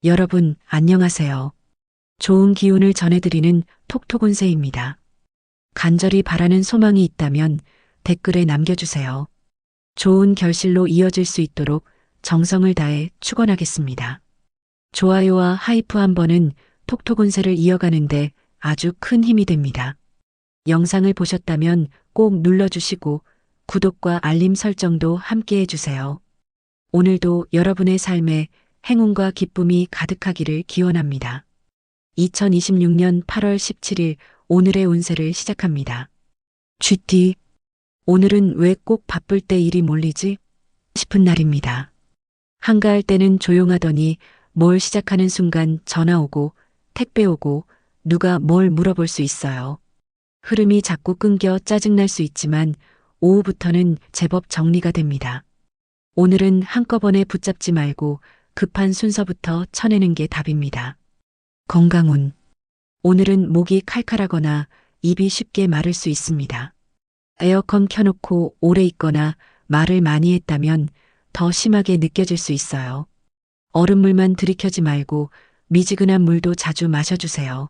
여러분, 안녕하세요. 좋은 기운을 전해드리는 톡톡운세입니다. 간절히 바라는 소망이 있다면 댓글에 남겨주세요. 좋은 결실로 이어질 수 있도록 정성을 다해 축원하겠습니다. 좋아요와 하이프 한 번은 톡톡운세를 이어가는데 아주 큰 힘이 됩니다. 영상을 보셨다면 꼭 눌러주시고 구독과 알림 설정도 함께 해주세요. 오늘도 여러분의 삶에 행운과 기쁨이 가득하기를 기원합니다. 2026년 8월 17일 오늘의 운세를 시작합니다. GT. 오늘은 왜 꼭 바쁠 때 일이 몰리지? 싶은 날입니다. 한가할 때는 조용하더니 뭘 시작하는 순간 전화 오고 택배 오고 누가 뭘 물어볼 수 있어요. 흐름이 자꾸 끊겨 짜증날 수 있지만 오후부터는 제법 정리가 됩니다. 오늘은 한꺼번에 붙잡지 말고 급한 순서부터 쳐내는 게 답입니다. 건강운. 오늘은 목이 칼칼하거나 입이 쉽게 마를 수 있습니다. 에어컨 켜놓고 오래 있거나 말을 많이 했다면 더 심하게 느껴질 수 있어요. 얼음물만 들이켜지 말고 미지근한 물도 자주 마셔주세요.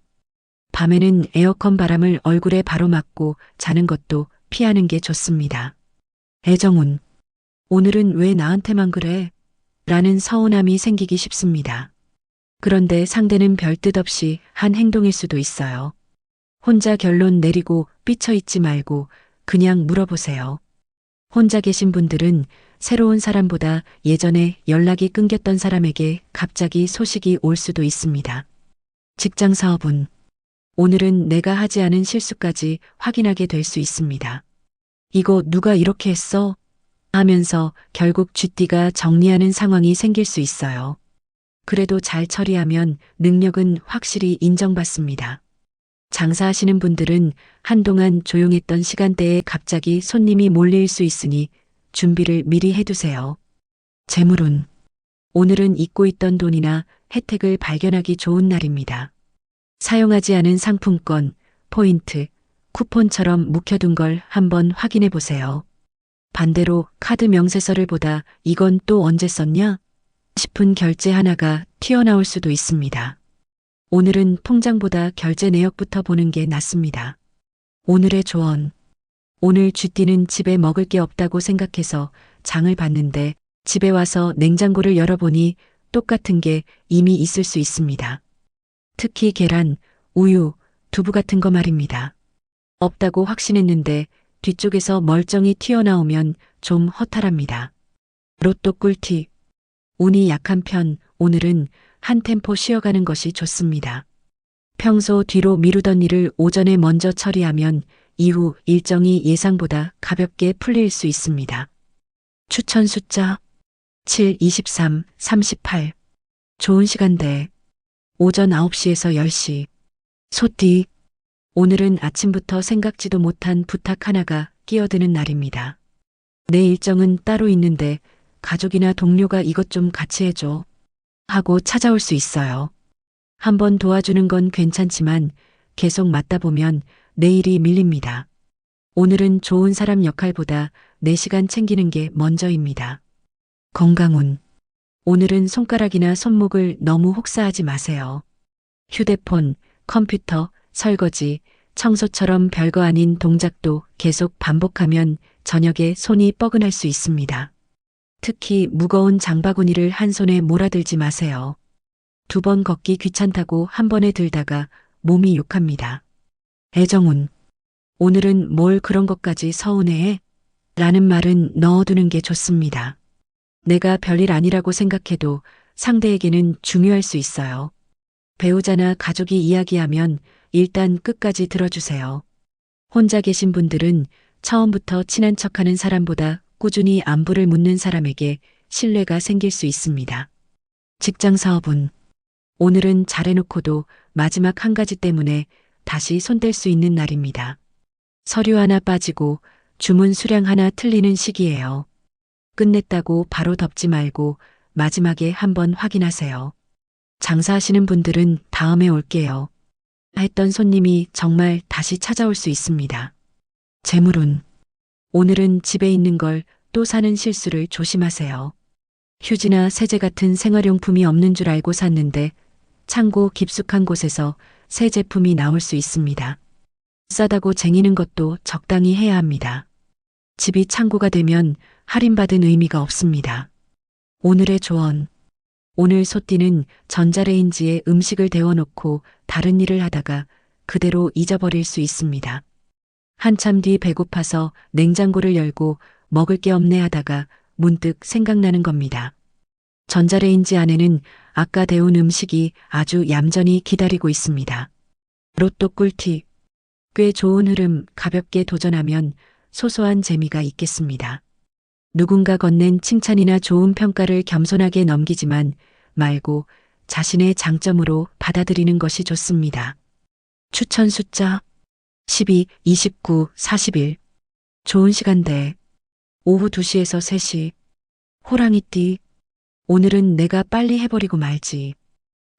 밤에는 에어컨 바람을 얼굴에 바로 맞고 자는 것도 피하는 게 좋습니다. 애정운. 오늘은 왜 나한테만 그래? 라는 서운함이 생기기 쉽습니다. 그런데 상대는 별 뜻 없이 한 행동일 수도 있어요. 혼자 결론 내리고 삐쳐있지 말고 그냥 물어보세요. 혼자 계신 분들은 새로운 사람보다 예전에 연락이 끊겼던 사람에게 갑자기 소식이 올 수도 있습니다. 직장 사업운. 오늘은 내가 하지 않은 실수까지 확인하게 될 수 있습니다. 이거 누가 이렇게 했어? 하면서 결국 쥐띠가 정리하는 상황이 생길 수 있어요. 그래도 잘 처리하면 능력은 확실히 인정받습니다. 장사하시는 분들은 한동안 조용했던 시간대에 갑자기 손님이 몰릴 수 있으니 준비를 미리 해두세요. 재물운. 오늘은 잊고 있던 돈이나 혜택을 발견하기 좋은 날입니다. 사용하지 않은 상품권, 포인트, 쿠폰처럼 묵혀둔 걸 한번 확인해 보세요. 반대로 카드 명세서를 보다 이건 또 언제 썼냐? 싶은 결제 하나가 튀어나올 수도 있습니다. 오늘은 통장보다 결제 내역부터 보는 게 낫습니다. 오늘의 조언. 오늘 쥐띠는 집에 먹을 게 없다고 생각해서 장을 봤는데 집에 와서 냉장고를 열어보니 똑같은 게 이미 있을 수 있습니다. 특히 계란, 우유, 두부 같은 거 말입니다. 없다고 확신했는데 뒤쪽에서 멀쩡히 튀어나오면 좀 허탈합니다. 로또 꿀팁. 운이 약한 편, 오늘은 한 템포 쉬어가는 것이 좋습니다. 평소 뒤로 미루던 일을 오전에 먼저 처리하면 이후 일정이 예상보다 가볍게 풀릴 수 있습니다. 추천 숫자 7, 23, 38. 좋은 시간대. 오전 9시에서 10시. 소띠. 오늘은 아침부터 생각지도 못한 부탁 하나가 끼어드는 날입니다. 내 일정은 따로 있는데 가족이나 동료가 이것 좀 같이 해줘 하고 찾아올 수 있어요. 한번 도와주는 건 괜찮지만 계속 맡다 보면 내일이 밀립니다. 오늘은 좋은 사람 역할보다 내 시간 챙기는 게 먼저입니다. 건강운. 오늘은 손가락이나 손목을 너무 혹사하지 마세요. 휴대폰, 컴퓨터, 설거지, 청소처럼 별거 아닌 동작도 계속 반복하면 저녁에 손이 뻐근할 수 있습니다. 특히 무거운 장바구니를 한 손에 몰아들지 마세요. 2번 걷기 귀찮다고 한 번에 들다가 몸이 욕합니다. 애정운. 오늘은 뭘 그런 것까지 서운해해? 라는 말은 넣어두는 게 좋습니다. 내가 별일 아니라고 생각해도 상대에게는 중요할 수 있어요. 배우자나 가족이 이야기하면 일단 끝까지 들어주세요. 혼자 계신 분들은 처음부터 친한 척하는 사람보다 꾸준히 안부를 묻는 사람에게 신뢰가 생길 수 있습니다. 직장 사업운. 오늘은 잘해놓고도 마지막 한 가지 때문에 다시 손댈 수 있는 날입니다. 서류 하나 빠지고 주문 수량 하나 틀리는 시기예요. 끝냈다고 바로 덮지 말고 마지막에 한번 확인하세요. 장사하시는 분들은 다음에 올게요 했던 손님이 정말 다시 찾아올 수 있습니다. 재물운. 오늘은 집에 있는 걸 또 사는 실수를 조심하세요. 휴지나 세제 같은 생활용품이 없는 줄 알고 샀는데 창고 깊숙한 곳에서 새 제품이 나올 수 있습니다. 싸다고 쟁이는 것도 적당히 해야 합니다. 집이 창고가 되면 할인받은 의미가 없습니다. 오늘의 조언. 오늘 소띠는 전자레인지에 음식을 데워놓고 다른 일을 하다가 그대로 잊어버릴 수 있습니다. 한참 뒤 배고파서 냉장고를 열고 먹을 게 없네 하다가 문득 생각나는 겁니다. 전자레인지 안에는 아까 데운 음식이 아주 얌전히 기다리고 있습니다. 로또 꿀팁. 꽤 좋은 흐름, 가볍게 도전하면 소소한 재미가 있겠습니다. 누군가 건넨 칭찬이나 좋은 평가를 겸손하게 넘기지만 말고 자신의 장점으로 받아들이는 것이 좋습니다. 추천 숫자 12, 29, 41. 좋은 시간대. 오후 2시에서 3시. 호랑이띠. 오늘은 내가 빨리 해버리고 말지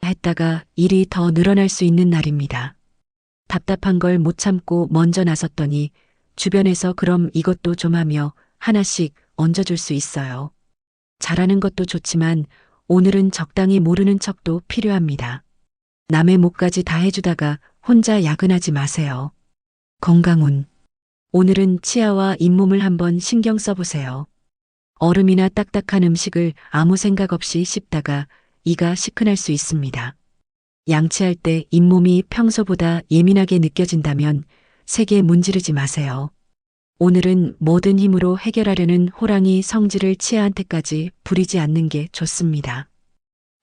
했다가 일이 더 늘어날 수 있는 날입니다. 답답한 걸 못 참고 먼저 나섰더니 주변에서 그럼 이것도 좀 하며 하나씩 얹어줄 수 있어요. 잘하는 것도 좋지만 오늘은 적당히 모르는 척도 필요합니다. 남의 몫까지 다 해주다가 혼자 야근하지 마세요. 건강운. 오늘은 치아와 잇몸을 한번 신경 써보세요. 얼음이나 딱딱한 음식을 아무 생각 없이 씹다가 이가 시큰할 수 있습니다. 양치할 때 잇몸이 평소보다 예민하게 느껴진다면 세게 문지르지 마세요. 오늘은 모든 힘으로 해결하려는 호랑이 성질을 치아한테까지 부리지 않는 게 좋습니다.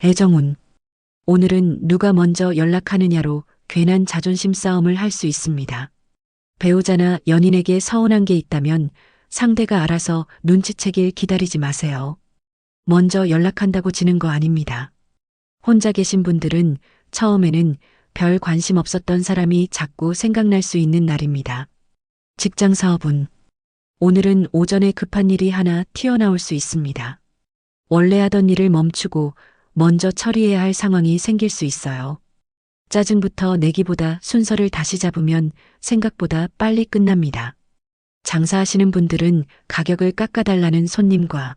애정운. 오늘은 누가 먼저 연락하느냐로 괜한 자존심 싸움을 할 수 있습니다. 배우자나 연인에게 서운한 게 있다면 상대가 알아서 눈치채길 기다리지 마세요. 먼저 연락한다고 지는 거 아닙니다. 혼자 계신 분들은 처음에는 별 관심 없었던 사람이 자꾸 생각날 수 있는 날입니다. 직장 사업운. 오늘은 오전에 급한 일이 하나 튀어나올 수 있습니다. 원래 하던 일을 멈추고 먼저 처리해야 할 상황이 생길 수 있어요. 짜증부터 내기보다 순서를 다시 잡으면 생각보다 빨리 끝납니다. 장사하시는 분들은 가격을 깎아달라는 손님과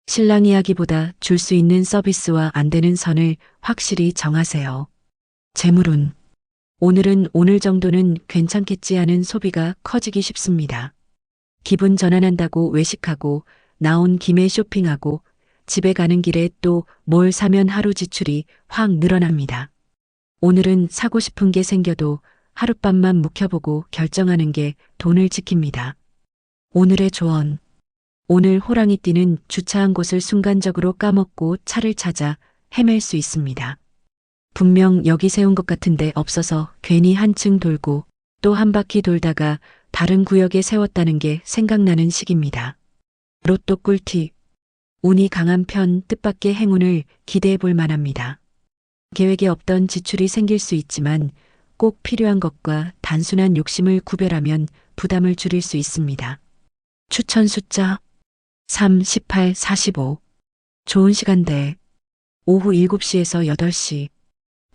신랑 이야기보다 줄 수 있는 서비스와 안 되는 선을 확실히 정하세요. 재물운. 오늘은 오늘 정도는 괜찮겠지 하는 소비가 커지기 쉽습니다. 기분 전환한다고 외식하고 나온 김에 쇼핑하고 집에 가는 길에 또 뭘 사면 하루 지출이 확 늘어납니다. 오늘은 사고 싶은 게 생겨도 하룻밤만 묵혀보고 결정하는 게 돈을 지킵니다. 오늘의 조언. 오늘 호랑이띠는 주차한 곳을 순간적으로 까먹고 차를 찾아 헤맬 수 있습니다. 분명 여기 세운 것 같은데 없어서 괜히 한층 돌고 또 한 바퀴 돌다가 다른 구역에 세웠다는 게 생각나는 시기입니다. 로또 꿀팁. 운이 강한 편 뜻밖의 행운을 기대해 볼 만합니다. 계획에 없던 지출이 생길 수 있지만 꼭 필요한 것과 단순한 욕심을 구별하면 부담을 줄일 수 있습니다. 추천 숫자 3, 18, 45. 좋은 시간대. 오후 7시에서 8시.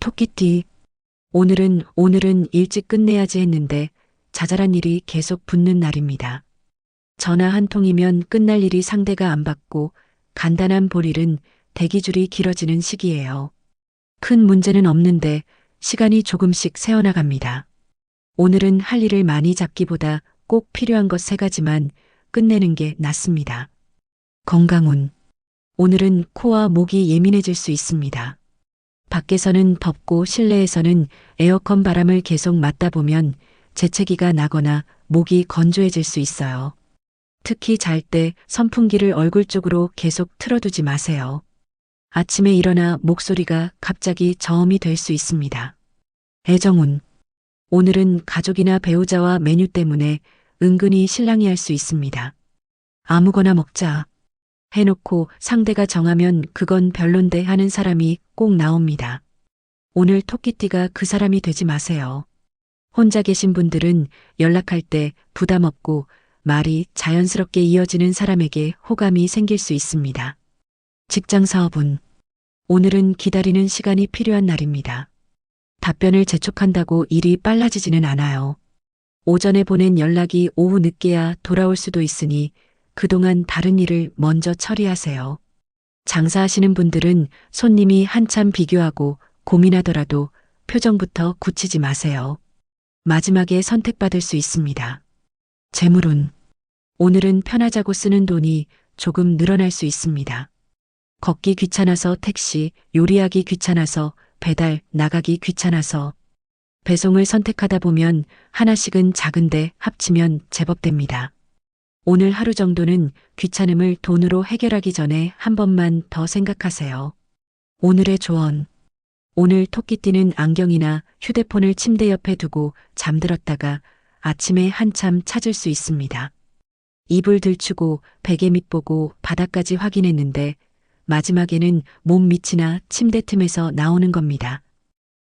토끼띠. 오늘은 일찍 끝내야지 했는데 자잘한 일이 계속 붙는 날입니다. 전화 한 통이면 끝날 일이 상대가 안 받고 간단한 볼일은 대기줄이 길어지는 시기예요. 큰 문제는 없는데 시간이 조금씩 새어나갑니다. 오늘은 할 일을 많이 잡기보다 꼭 필요한 것 3가지만 끝내는 게 낫습니다. 건강운. 오늘은 코와 목이 예민해질 수 있습니다. 밖에서는 덥고 실내에서는 에어컨 바람을 계속 맞다 보면 재채기가 나거나 목이 건조해질 수 있어요. 특히 잘 때 선풍기를 얼굴 쪽으로 계속 틀어두지 마세요. 아침에 일어나 목소리가 갑자기 저음이 될 수 있습니다. 애정운. 오늘은 가족이나 배우자와 메뉴 때문에 은근히 실랑이할 수 있습니다. 아무거나 먹자 해놓고 상대가 정하면 그건 별론데 하는 사람이 꼭 나옵니다. 오늘 토끼띠가 그 사람이 되지 마세요. 혼자 계신 분들은 연락할 때 부담 없고 말이 자연스럽게 이어지는 사람에게 호감이 생길 수 있습니다. 직장 사업운. 오늘은 기다리는 시간이 필요한 날입니다. 답변을 재촉한다고 일이 빨라지지는 않아요. 오전에 보낸 연락이 오후 늦게야 돌아올 수도 있으니 그동안 다른 일을 먼저 처리하세요. 장사하시는 분들은 손님이 한참 비교하고 고민하더라도 표정부터 굳히지 마세요. 마지막에 선택받을 수 있습니다. 재물운. 오늘은 편하자고 쓰는 돈이 조금 늘어날 수 있습니다. 걷기 귀찮아서 택시, 요리하기 귀찮아서 배달, 나가기 귀찮아서 배송을 선택하다 보면 하나씩은 작은데 합치면 제법 됩니다. 오늘 하루 정도는 귀찮음을 돈으로 해결하기 전에 한 번만 더 생각하세요. 오늘의 조언. 오늘 토끼띠는 안경이나 휴대폰을 침대 옆에 두고 잠들었다가 아침에 한참 찾을 수 있습니다. 이불 들추고 베개 밑보고 바닥까지 확인했는데 마지막에는 몸 밑이나 침대 틈에서 나오는 겁니다.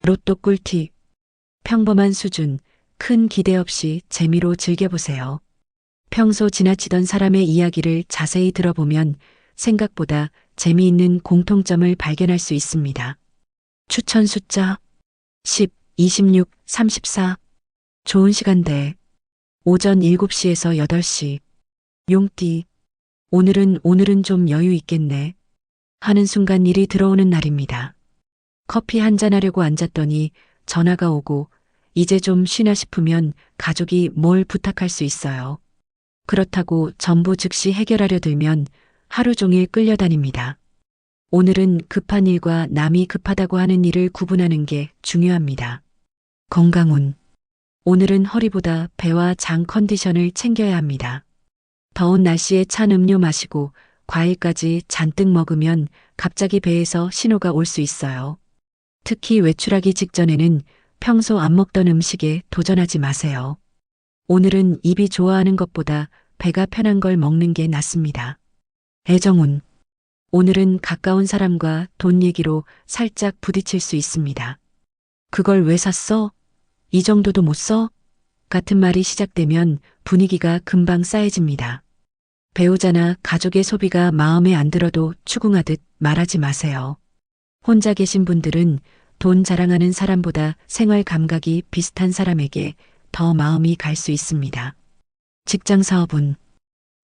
로또 꿀팁. 평범한 수준, 큰 기대 없이 재미로 즐겨보세요. 평소 지나치던 사람의 이야기를 자세히 들어보면 생각보다 재미있는 공통점을 발견할 수 있습니다. 추천 숫자 10, 26, 34. 좋은 시간대. 오전 7시에서 8시. 용띠. 오늘은 좀 여유 있겠네. 하는 순간 일이 들어오는 날입니다. 커피 한잔 하려고 앉았더니 전화가 오고 이제 좀 쉬나 싶으면 가족이 뭘 부탁할 수 있어요. 그렇다고 전부 즉시 해결하려 들면 하루 종일 끌려다닙니다. 오늘은 급한 일과 남이 급하다고 하는 일을 구분하는 게 중요합니다. 건강운. 오늘은 허리보다 배와 장 컨디션을 챙겨야 합니다. 더운 날씨에 찬 음료 마시고 과일까지 잔뜩 먹으면 갑자기 배에서 신호가 올 수 있어요. 특히 외출하기 직전에는 평소 안 먹던 음식에 도전하지 마세요. 오늘은 입이 좋아하는 것보다 배가 편한 걸 먹는 게 낫습니다. 애정운. 오늘은 가까운 사람과 돈 얘기로 살짝 부딪힐 수 있습니다. 그걸 왜 샀어? 이 정도도 못 써? 같은 말이 시작되면 분위기가 금방 싸해집니다. 배우자나 가족의 소비가 마음에 안 들어도 추궁하듯 말하지 마세요. 혼자 계신 분들은 돈 자랑하는 사람보다 생활 감각이 비슷한 사람에게 더 마음이 갈 수 있습니다. 직장 사업운.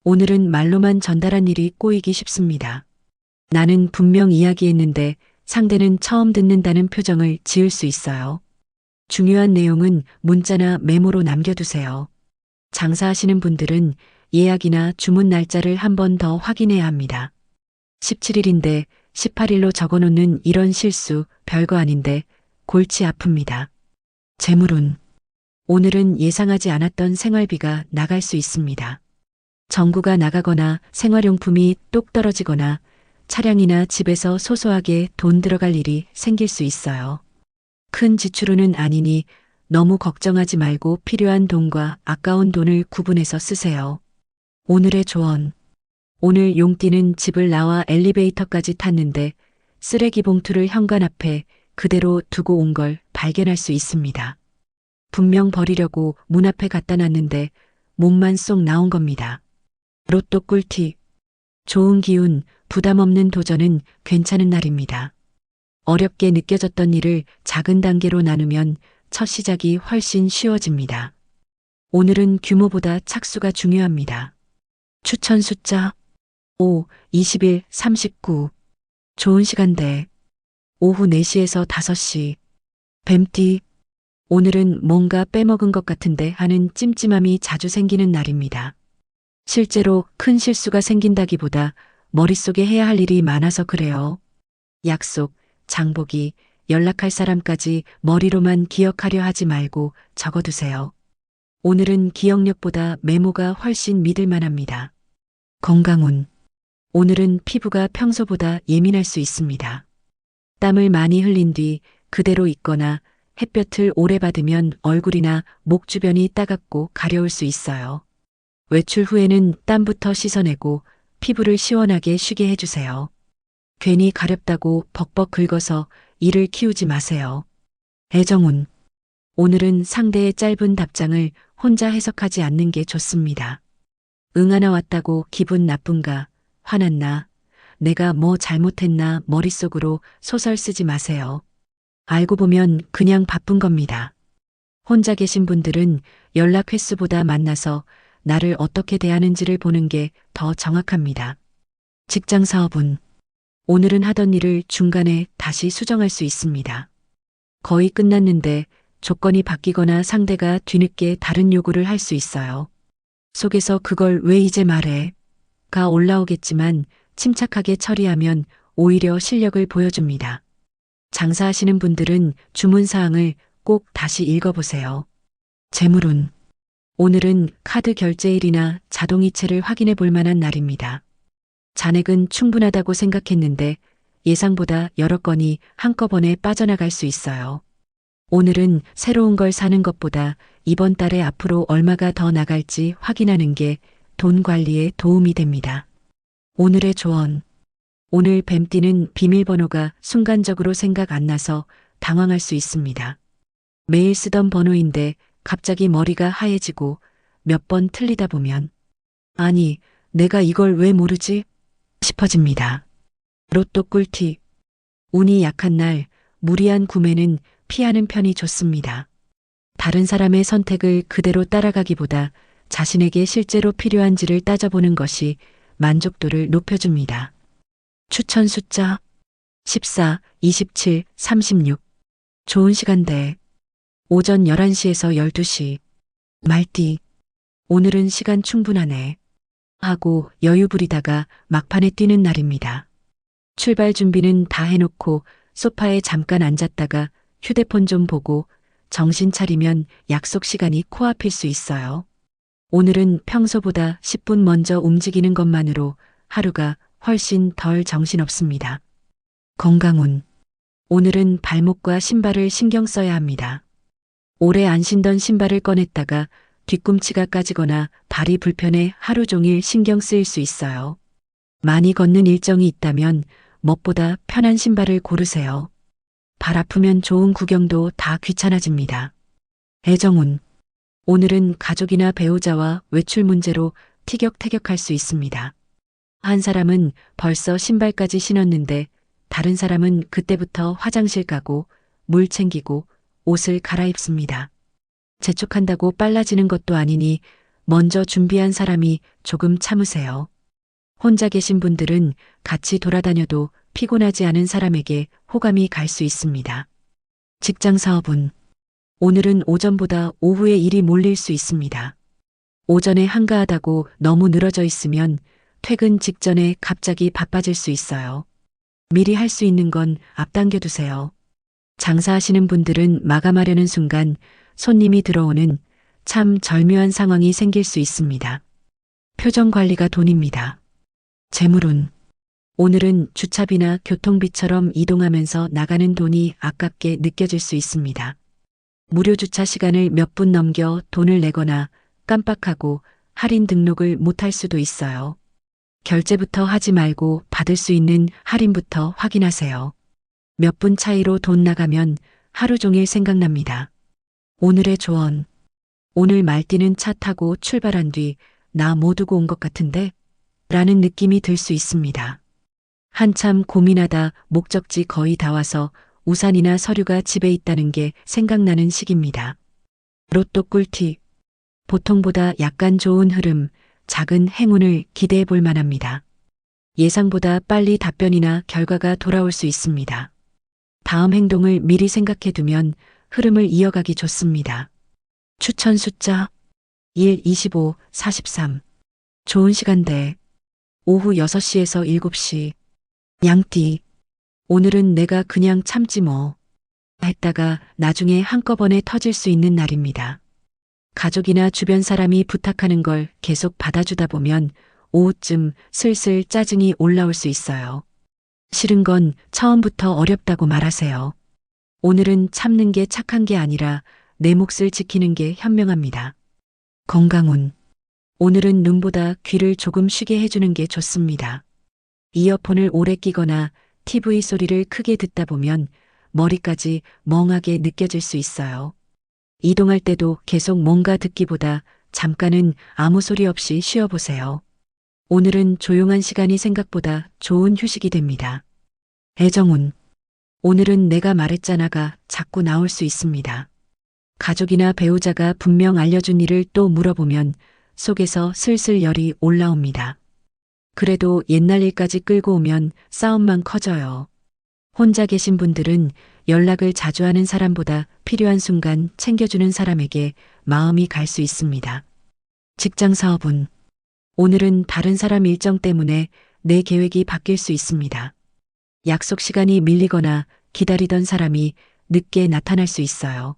오늘은 말로만 전달한 일이 꼬이기 쉽습니다. 나는 분명 이야기했는데 상대는 처음 듣는다는 표정을 지을 수 있어요. 중요한 내용은 문자나 메모로 남겨두세요. 장사하시는 분들은 예약이나 주문 날짜를 한 번 더 확인해야 합니다. 17일인데 18일로 적어놓는 이런 실수 별거 아닌데 골치 아픕니다. 재물운. 오늘은 예상하지 않았던 생활비가 나갈 수 있습니다. 전구가 나가거나 생활용품이 똑 떨어지거나 차량이나 집에서 소소하게 돈 들어갈 일이 생길 수 있어요. 큰 지출은 아니니 너무 걱정하지 말고 필요한 돈과 아까운 돈을 구분해서 쓰세요. 오늘의 조언. 오늘 용띠는 집을 나와 엘리베이터까지 탔는데 쓰레기 봉투를 현관 앞에 그대로 두고 온 걸 발견할 수 있습니다. 분명 버리려고 문 앞에 갖다 놨는데 몸만 쏙 나온 겁니다. 로또 꿀팁. 좋은 기운, 부담 없는 도전은 괜찮은 날입니다. 어렵게 느껴졌던 일을 작은 단계로 나누면 첫 시작이 훨씬 쉬워집니다. 오늘은 규모보다 착수가 중요합니다. 추천 숫자 5, 21, 39. 좋은 시간대. 오후 4시에서 5시. 뱀띠. 오늘은 뭔가 빼먹은 것 같은데 하는 찜찜함이 자주 생기는 날입니다. 실제로 큰 실수가 생긴다기보다 머릿속에 해야 할 일이 많아서 그래요. 약속, 장보기, 연락할 사람까지 머리로만 기억하려 하지 말고 적어두세요. 오늘은 기억력보다 메모가 훨씬 믿을만합니다. 건강운. 오늘은 피부가 평소보다 예민할 수 있습니다. 땀을 많이 흘린 뒤 그대로 있거나 햇볕을 오래 받으면 얼굴이나 목 주변이 따갑고 가려울 수 있어요. 외출 후에는 땀부터 씻어내고 피부를 시원하게 쉬게 해주세요. 괜히 가렵다고 벅벅 긁어서 이를 키우지 마세요. 애정운. 오늘은 상대의 짧은 답장을 혼자 해석하지 않는 게 좋습니다. 응 하나 왔다고 기분 나쁜가, 화났나, 내가 뭐 잘못했나 머릿속으로 소설 쓰지 마세요. 알고 보면 그냥 바쁜 겁니다. 혼자 계신 분들은 연락 횟수보다 만나서 나를 어떻게 대하는지를 보는 게 더 정확합니다. 직장 사업운. 오늘은 하던 일을 중간에 다시 수정할 수 있습니다. 거의 끝났는데 조건이 바뀌거나 상대가 뒤늦게 다른 요구를 할 수 있어요. 속에서 그걸 왜 이제 말해? 가 올라오겠지만 침착하게 처리하면 오히려 실력을 보여줍니다. 장사하시는 분들은 주문 사항을 꼭 다시 읽어보세요. 재물운. 오늘은 카드 결제일이나 자동이체를 확인해 볼 만한 날입니다. 잔액은 충분하다고 생각했는데 예상보다 여러 건이 한꺼번에 빠져나갈 수 있어요. 오늘은 새로운 걸 사는 것보다 이번 달에 앞으로 얼마가 더 나갈지 확인하는 게 돈 관리에 도움이 됩니다. 오늘의 조언. 오늘 뱀띠는 비밀번호가 순간적으로 생각 안 나서 당황할 수 있습니다. 매일 쓰던 번호인데 갑자기 머리가 하얘지고 몇 번 틀리다 보면 아니, 내가 이걸 왜 모르지? 싶어집니다. 로또 꿀팁. 운이 약한 날 무리한 구매는 피하는 편이 좋습니다. 다른 사람의 선택을 그대로 따라가기보다 자신에게 실제로 필요한지를 따져보는 것이 만족도를 높여줍니다. 추천 숫자 14, 27, 36. 좋은 시간대. 오전 11시에서 12시. 말띠. 오늘은 시간 충분하네. 하고 여유 부리다가 막판에 뛰는 날입니다. 출발 준비는 다 해놓고 소파에 잠깐 앉았다가 휴대폰 좀 보고 정신 차리면 약속 시간이 코앞일 수 있어요. 오늘은 평소보다 10분 먼저 움직이는 것만으로 하루가 훨씬 덜 정신없습니다. 건강운. 오늘은 발목과 신발을 신경 써야 합니다. 오래 안 신던 신발을 꺼냈다가 뒤꿈치가 까지거나 발이 불편해 하루 종일 신경 쓰일 수 있어요. 많이 걷는 일정이 있다면 멋보다 편한 신발을 고르세요. 발 아프면 좋은 구경도 다 귀찮아집니다. 애정운. 오늘은 가족이나 배우자와 외출 문제로 티격태격할 수 있습니다. 한 사람은 벌써 신발까지 신었는데 다른 사람은 그때부터 화장실 가고 물 챙기고 옷을 갈아입습니다. 재촉한다고 빨라지는 것도 아니니 먼저 준비한 사람이 조금 참으세요. 혼자 계신 분들은 같이 돌아다녀도 피곤하지 않은 사람에게 호감이 갈 수 있습니다. 직장 사업운. 오늘은 오전보다 오후에 일이 몰릴 수 있습니다. 오전에 한가하다고 너무 늘어져 있으면 퇴근 직전에 갑자기 바빠질 수 있어요. 미리 할 수 있는 건 앞당겨 두세요. 장사하시는 분들은 마감하려는 순간 손님이 들어오는 참 절묘한 상황이 생길 수 있습니다. 표정 관리가 돈입니다. 재물운. 오늘은 주차비나 교통비처럼 이동하면서 나가는 돈이 아깝게 느껴질 수 있습니다. 무료 주차 시간을 몇 분 넘겨 돈을 내거나 깜빡하고 할인 등록을 못할 수도 있어요. 결제부터 하지 말고 받을 수 있는 할인부터 확인하세요. 몇 분 차이로 돈 나가면 하루 종일 생각납니다. 오늘의 조언. 오늘 말띠는 차 타고 출발한 뒤 나 뭐 두고 온 것 같은데? 라는 느낌이 들 수 있습니다. 한참 고민하다 목적지 거의 다 와서 우산이나 서류가 집에 있다는 게 생각나는 시기입니다. 로또 꿀팁. 보통보다 약간 좋은 흐름, 작은 행운을 기대해 볼 만합니다. 예상보다 빨리 답변이나 결과가 돌아올 수 있습니다. 다음 행동을 미리 생각해 두면 흐름을 이어가기 좋습니다. 추천 숫자 1, 25, 43. 좋은 시간대. 오후 6시에서 7시. 양띠. 오늘은 내가 그냥 참지 뭐 했다가 나중에 한꺼번에 터질 수 있는 날입니다. 가족이나 주변 사람이 부탁하는 걸 계속 받아주다 보면 오후쯤 슬슬 짜증이 올라올 수 있어요. 싫은 건 처음부터 어렵다고 말하세요. 오늘은 참는 게 착한 게 아니라 내 몫을 지키는 게 현명합니다. 건강운. 오늘은 눈보다 귀를 조금 쉬게 해주는 게 좋습니다. 이어폰을 오래 끼거나 TV 소리를 크게 듣다 보면 머리까지 멍하게 느껴질 수 있어요. 이동할 때도 계속 뭔가 듣기보다 잠깐은 아무 소리 없이 쉬어보세요. 오늘은 조용한 시간이 생각보다 좋은 휴식이 됩니다. 애정운. 오늘은 내가 말했잖아가 자꾸 나올 수 있습니다. 가족이나 배우자가 분명 알려준 일을 또 물어보면 속에서 슬슬 열이 올라옵니다. 그래도 옛날 일까지 끌고 오면 싸움만 커져요. 혼자 계신 분들은 연락을 자주 하는 사람보다 필요한 순간 챙겨주는 사람에게 마음이 갈 수 있습니다. 직장 사업은 오늘은 다른 사람 일정 때문에 내 계획이 바뀔 수 있습니다. 약속 시간이 밀리거나 기다리던 사람이 늦게 나타날 수 있어요.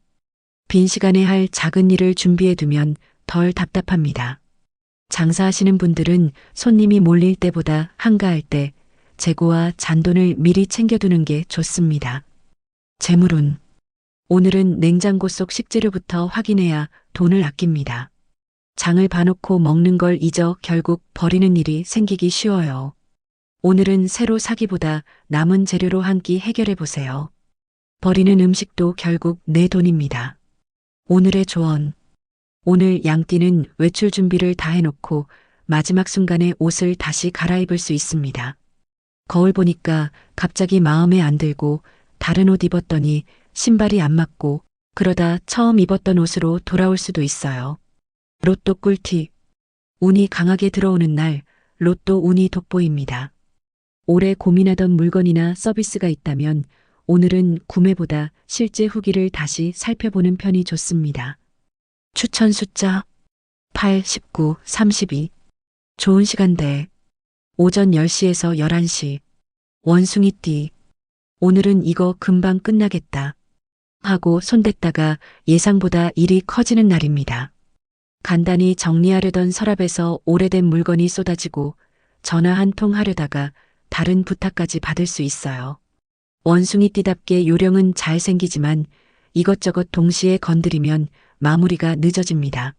빈 시간에 할 작은 일을 준비해 두면 덜 답답합니다. 장사하시는 분들은 손님이 몰릴 때보다 한가할 때 재고와 잔돈을 미리 챙겨두는 게 좋습니다. 재물운 오늘은 냉장고 속 식재료부터 확인해야 돈을 아낍니다. 장을 봐놓고 먹는 걸 잊어 결국 버리는 일이 생기기 쉬워요. 오늘은 새로 사기보다 남은 재료로 한 끼 해결해 보세요. 버리는 음식도 결국 내 돈입니다. 오늘의 조언. 오늘 양띠는 외출 준비를 다 해놓고 마지막 순간에 옷을 다시 갈아입을 수 있습니다. 거울 보니까 갑자기 마음에 안 들고 다른 옷 입었더니 신발이 안 맞고 그러다 처음 입었던 옷으로 돌아올 수도 있어요. 로또 꿀팁. 운이 강하게 들어오는 날 로또 운이 돋보입니다. 오래 고민하던 물건이나 서비스가 있다면 오늘은 구매보다 실제 후기를 다시 살펴보는 편이 좋습니다. 추천 숫자 8, 19, 32. 좋은 시간대. 오전 10시에서 11시. 원숭이띠. 오늘은 이거 금방 끝나겠다 하고 손댔다가 예상보다 일이 커지는 날입니다. 간단히 정리하려던 서랍에서 오래된 물건이 쏟아지고 전화 한 통 하려다가 다른 부탁까지 받을 수 있어요. 원숭이띠답게 요령은 잘 생기지만 이것저것 동시에 건드리면 마무리가 늦어집니다.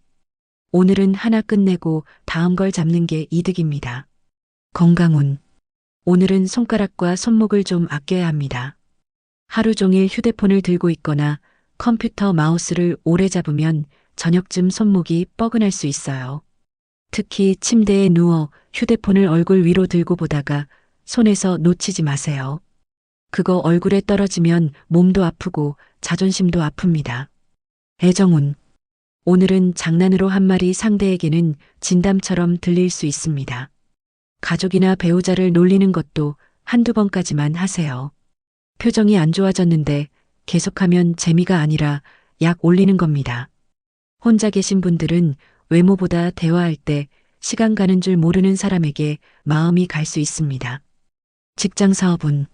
오늘은 하나 끝내고 다음 걸 잡는 게 이득입니다. 건강운. 오늘은 손가락과 손목을 좀 아껴야 합니다. 하루 종일 휴대폰을 들고 있거나 컴퓨터 마우스를 오래 잡으면 저녁쯤 손목이 뻐근할 수 있어요. 특히 침대에 누워 휴대폰을 얼굴 위로 들고 보다가 손에서 놓치지 마세요. 그거 얼굴에 떨어지면 몸도 아프고 자존심도 아픕니다. 애정운. 오늘은 장난으로 한 말이 상대에게는 진담처럼 들릴 수 있습니다. 가족이나 배우자를 놀리는 것도 한두 번까지만 하세요. 표정이 안 좋아졌는데 계속하면 재미가 아니라 약 올리는 겁니다. 혼자 계신 분들은 외모보다 대화할 때 시간 가는 줄 모르는 사람에게 마음이 갈 수 있습니다. 직장 사업은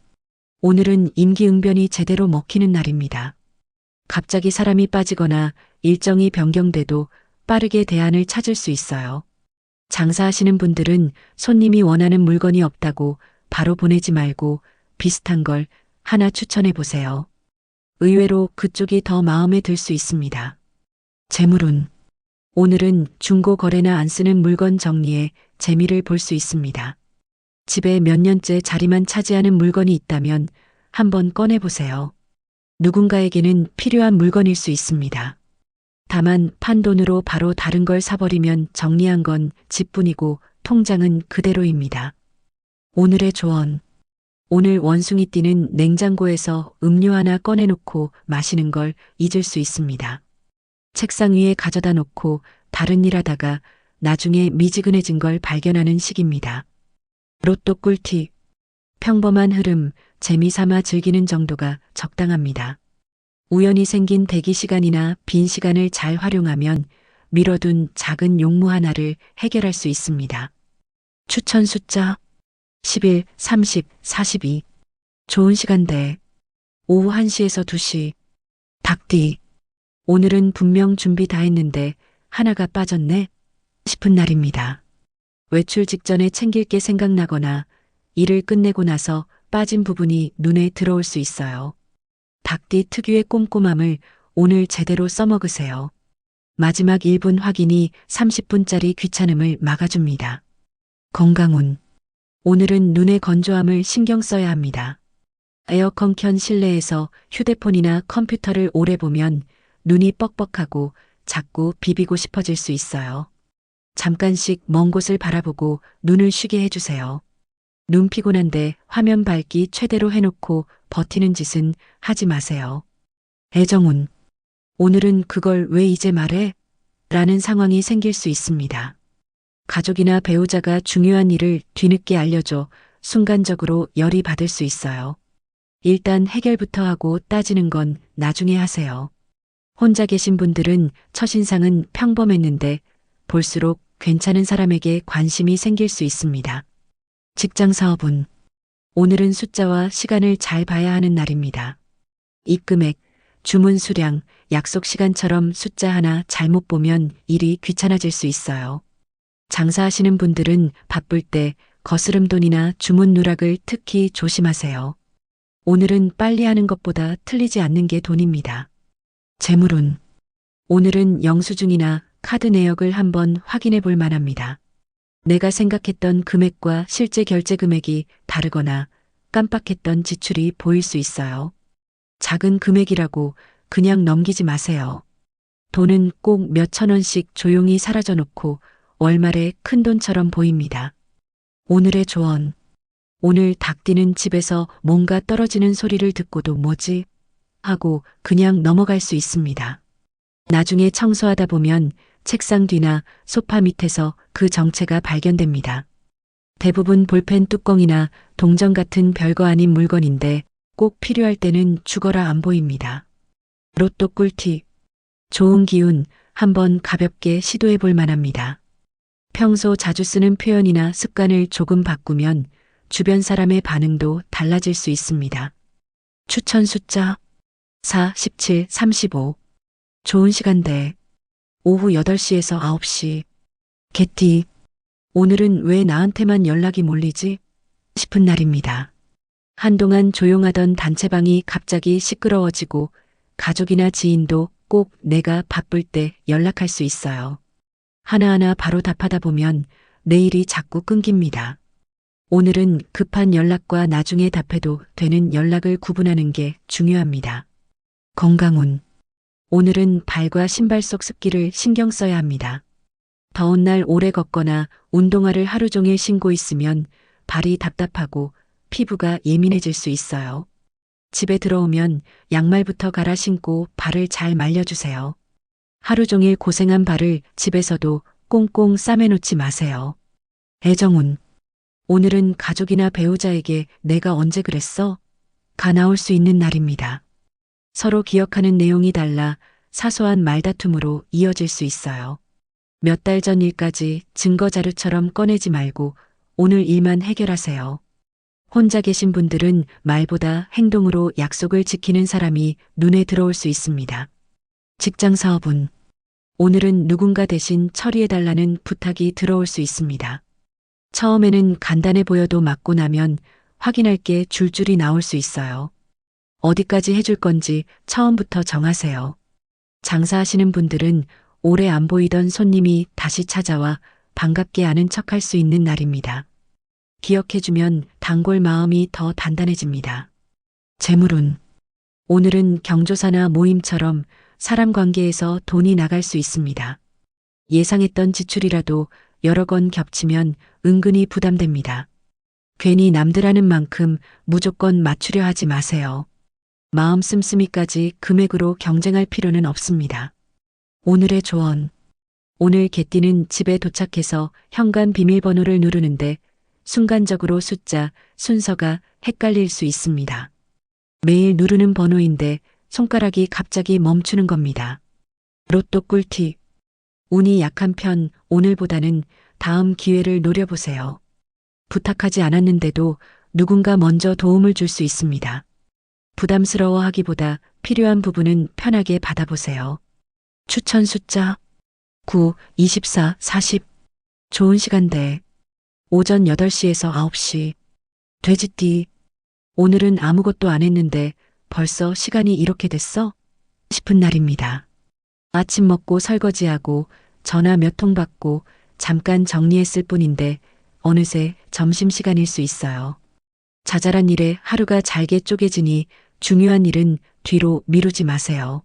오늘은 임기응변이 제대로 먹히는 날입니다. 갑자기 사람이 빠지거나 일정이 변경돼도 빠르게 대안을 찾을 수 있어요. 장사하시는 분들은 손님이 원하는 물건이 없다고 바로 보내지 말고 비슷한 걸 하나 추천해 보세요. 의외로 그쪽이 더 마음에 들 수 있습니다. 재물운. 오늘은 중고 거래나 안 쓰는 물건 정리에 재미를 볼 수 있습니다. 집에 몇 년째 자리만 차지하는 물건이 있다면 한번 꺼내보세요. 누군가에게는 필요한 물건일 수 있습니다. 다만 판돈으로 바로 다른 걸 사버리면 정리한 건 집뿐이고 통장은 그대로입니다. 오늘의 조언. 오늘 원숭이띠는 냉장고에서 음료 하나 꺼내놓고 마시는 걸 잊을 수 있습니다. 책상 위에 가져다 놓고 다른 일 하다가 나중에 미지근해진 걸 발견하는 시기입니다. 로또 꿀팁. 평범한 흐름, 재미삼아 즐기는 정도가 적당합니다. 우연히 생긴 대기 시간이나 빈 시간을 잘 활용하면 미뤄둔 작은 용무 하나를 해결할 수 있습니다. 추천 숫자 11, 30, 42. 좋은 시간대. 오후 1시에서 2시. 닭띠. 오늘은 분명 준비 다 했는데 하나가 빠졌네 싶은 날입니다. 외출 직전에 챙길 게 생각나거나 일을 끝내고 나서 빠진 부분이 눈에 들어올 수 있어요. 닭띠 특유의 꼼꼼함을 오늘 제대로 써먹으세요. 마지막 1분 확인이 30분짜리 귀찮음을 막아줍니다. 건강운. 오늘은 눈의 건조함을 신경 써야 합니다. 에어컨 켠 실내에서 휴대폰이나 컴퓨터를 오래 보면 눈이 뻑뻑하고 자꾸 비비고 싶어질 수 있어요. 잠깐씩 먼 곳을 바라보고 눈을 쉬게 해주세요. 눈 피곤한데 화면 밝기 최대로 해놓고 버티는 짓은 하지 마세요. 애정운. 오늘은 그걸 왜 이제 말해? 라는 상황이 생길 수 있습니다. 가족이나 배우자가 중요한 일을 뒤늦게 알려줘 순간적으로 열이 받을 수 있어요. 일단 해결부터 하고 따지는 건 나중에 하세요. 혼자 계신 분들은 첫인상은 평범했는데 볼수록 괜찮은 사람에게 관심이 생길 수 있습니다. 직장 사업은 오늘은 숫자와 시간을 잘 봐야 하는 날입니다. 입금액, 주문 수량, 약속 시간처럼 숫자 하나 잘못 보면 일이 귀찮아질 수 있어요. 장사하시는 분들은 바쁠 때 거스름 돈이나 주문 누락을 특히 조심하세요. 오늘은 빨리 하는 것보다 틀리지 않는 게 돈입니다. 재물운. 오늘은 영수증이나 카드 내역을 한번 확인해 볼 만합니다. 내가 생각했던 금액과 실제 결제 금액이 다르거나 깜빡했던 지출이 보일 수 있어요. 작은 금액이라고 그냥 넘기지 마세요. 돈은 꼭 몇천 원씩 조용히 사라져 놓고 월말에 큰 돈처럼 보입니다. 오늘의 조언. 오늘 닭 뛰는 집에서 뭔가 떨어지는 소리를 듣고도 뭐지? 하고 그냥 넘어갈 수 있습니다. 나중에 청소하다 보면 책상 뒤나 소파 밑에서 그 정체가 발견됩니다. 대부분 볼펜 뚜껑이나 동전 같은 별거 아닌 물건인데 꼭 필요할 때는 죽어라 안 보입니다. 로또 꿀팁. 좋은 기운 한번 가볍게 시도해 볼 만합니다. 평소 자주 쓰는 표현이나 습관을 조금 바꾸면 주변 사람의 반응도 달라질 수 있습니다. 추천 숫자 4, 17, 35. 좋은 시간대 오후 8시에서 9시. 개띠. 오늘은 왜 나한테만 연락이 몰리지? 싶은 날입니다. 한동안 조용하던 단체방이 갑자기 시끄러워지고 가족이나 지인도 꼭 내가 바쁠 때 연락할 수 있어요. 하나하나 바로 답하다 보면 내일이 자꾸 끊깁니다. 오늘은 급한 연락과 나중에 답해도 되는 연락을 구분하는 게 중요합니다. 건강운. 오늘은 발과 신발 속 습기를 신경 써야 합니다. 더운 날 오래 걷거나 운동화를 하루 종일 신고 있으면 발이 답답하고 피부가 예민해질 수 있어요. 집에 들어오면 양말부터 갈아 신고 발을 잘 말려주세요. 하루 종일 고생한 발을 집에서도 꽁꽁 싸매놓지 마세요. 애정운. 오늘은 가족이나 배우자에게 내가 언제 그랬어? 가 나올 수 있는 날입니다. 서로 기억하는 내용이 달라 사소한 말다툼으로 이어질 수 있어요. 몇 달 전 일까지 증거 자료처럼 꺼내지 말고 오늘 일만 해결하세요. 혼자 계신 분들은 말보다 행동으로 약속을 지키는 사람이 눈에 들어올 수 있습니다. 직장 사업은 오늘은 누군가 대신 처리해달라는 부탁이 들어올 수 있습니다. 처음에는 간단해 보여도 맡고 나면 확인할 게 줄줄이 나올 수 있어요. 어디까지 해줄 건지 처음부터 정하세요. 장사하시는 분들은 오래 안 보이던 손님이 다시 찾아와 반갑게 아는 척할 수 있는 날입니다. 기억해주면 단골 마음이 더 단단해집니다. 재물운. 오늘은 경조사나 모임처럼 사람 관계에서 돈이 나갈 수 있습니다. 예상했던 지출이라도 여러 건 겹치면 은근히 부담됩니다. 괜히 남들 하는 만큼 무조건 맞추려 하지 마세요. 마음 씀씀이까지 금액으로 경쟁할 필요는 없습니다. 오늘의 조언. 오늘 개띠는 집에 도착해서 현관 비밀번호를 누르는데 순간적으로 숫자, 순서가 헷갈릴 수 있습니다. 매일 누르는 번호인데 손가락이 갑자기 멈추는 겁니다. 로또 꿀팁. 운이 약한 편 오늘보다는 다음 기회를 노려보세요. 부탁하지 않았는데도 누군가 먼저 도움을 줄 수 있습니다. 부담스러워하기보다 필요한 부분은 편하게 받아보세요. 추천 숫자 9, 24, 40. 좋은 시간대 오전 8시에서 9시. 돼지띠. 오늘은 아무것도 안 했는데 벌써 시간이 이렇게 됐어? 싶은 날입니다. 아침 먹고 설거지하고 전화 몇 통 받고 잠깐 정리했을 뿐인데 어느새 점심시간일 수 있어요. 자잘한 일에 하루가 잘게 쪼개지니 중요한 일은 뒤로 미루지 마세요.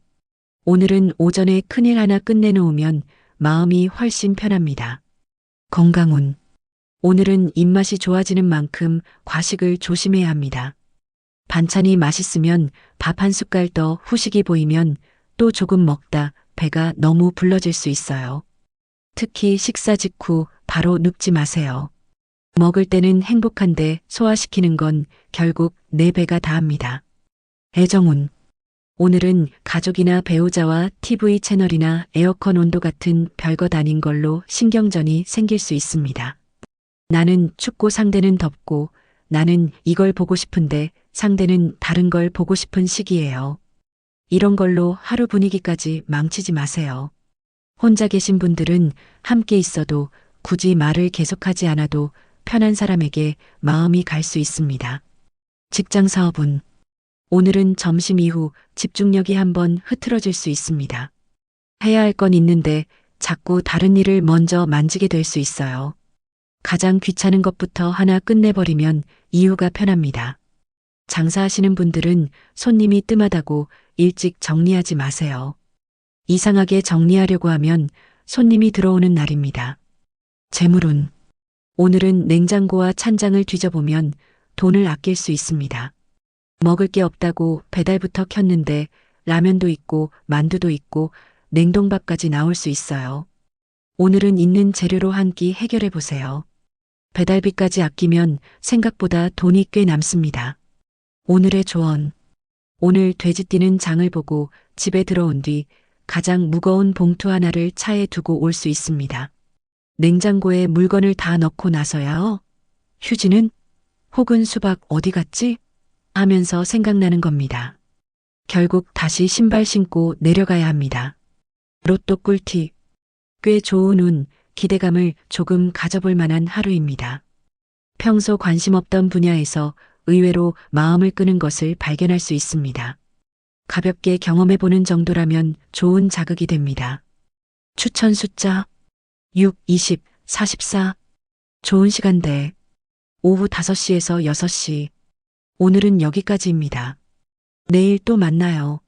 오늘은 오전에 큰일 하나 끝내놓으면 마음이 훨씬 편합니다. 건강운. 오늘은 입맛이 좋아지는 만큼 과식을 조심해야 합니다. 반찬이 맛있으면 밥 한 숟갈 더 후식이 보이면 또 조금 먹다 배가 너무 불러질 수 있어요. 특히 식사 직후 바로 눕지 마세요. 먹을 때는 행복한데 소화시키는 건 결국 내 배가 다합니다. 애정운. 오늘은 가족이나 배우자와 TV 채널이나 에어컨 온도 같은 별것 아닌 걸로 신경전이 생길 수 있습니다. 나는 춥고 상대는 덥고 나는 이걸 보고 싶은데 상대는 다른 걸 보고 싶은 시기예요. 이런 걸로 하루 분위기까지 망치지 마세요. 혼자 계신 분들은 함께 있어도 굳이 말을 계속하지 않아도 편한 사람에게 마음이 갈 수 있습니다. 직장 사업은 오늘은 점심 이후 집중력이 한번 흐트러질 수 있습니다. 해야 할 건 있는데 자꾸 다른 일을 먼저 만지게 될 수 있어요. 가장 귀찮은 것부터 하나 끝내버리면 이유가 편합니다. 장사하시는 분들은 손님이 뜸하다고 일찍 정리하지 마세요. 이상하게 정리하려고 하면 손님이 들어오는 날입니다. 재물운. 오늘은 냉장고와 찬장을 뒤져보면 돈을 아낄 수 있습니다. 먹을 게 없다고 배달부터 켰는데 라면도 있고 만두도 있고 냉동밥까지 나올 수 있어요. 오늘은 있는 재료로 한 끼 해결해 보세요. 배달비까지 아끼면 생각보다 돈이 꽤 남습니다. 오늘의 조언. 오늘 돼지띠는 장을 보고 집에 들어온 뒤 가장 무거운 봉투 하나를 차에 두고 올 수 있습니다. 냉장고에 물건을 다 넣고 나서야 휴지는 혹은 수박 어디 갔지? 하면서 생각나는 겁니다. 결국 다시 신발 신고 내려가야 합니다. 로또 꿀팁. 꽤 좋은 운, 기대감을 조금 가져볼 만한 하루입니다. 평소 관심 없던 분야에서 의외로 마음을 끄는 것을 발견할 수 있습니다. 가볍게 경험해보는 정도라면 좋은 자극이 됩니다. 추천 숫자 6, 20, 44. 좋은 시간대 오후 5시에서 6시. 오늘은 여기까지입니다. 내일 또 만나요.